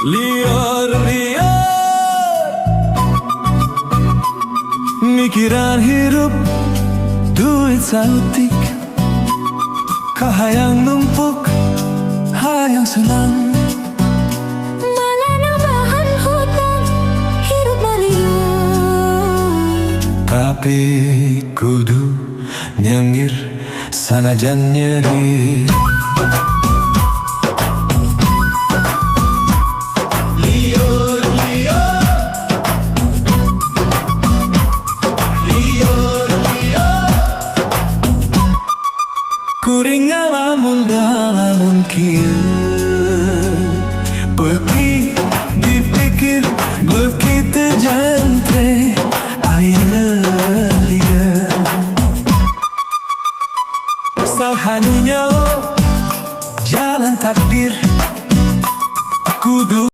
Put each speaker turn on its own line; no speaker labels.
Liar-liar mikiran hidup, duit sautik, kahayang numpuk, hayang senang.
Malah nambahan hutang, hidup maliun.
Tapi kudu nyengir sanajan nyeri. Kuring ngalamun ngalamun kieu, beuki dipikir beuki teu jantre ayeuna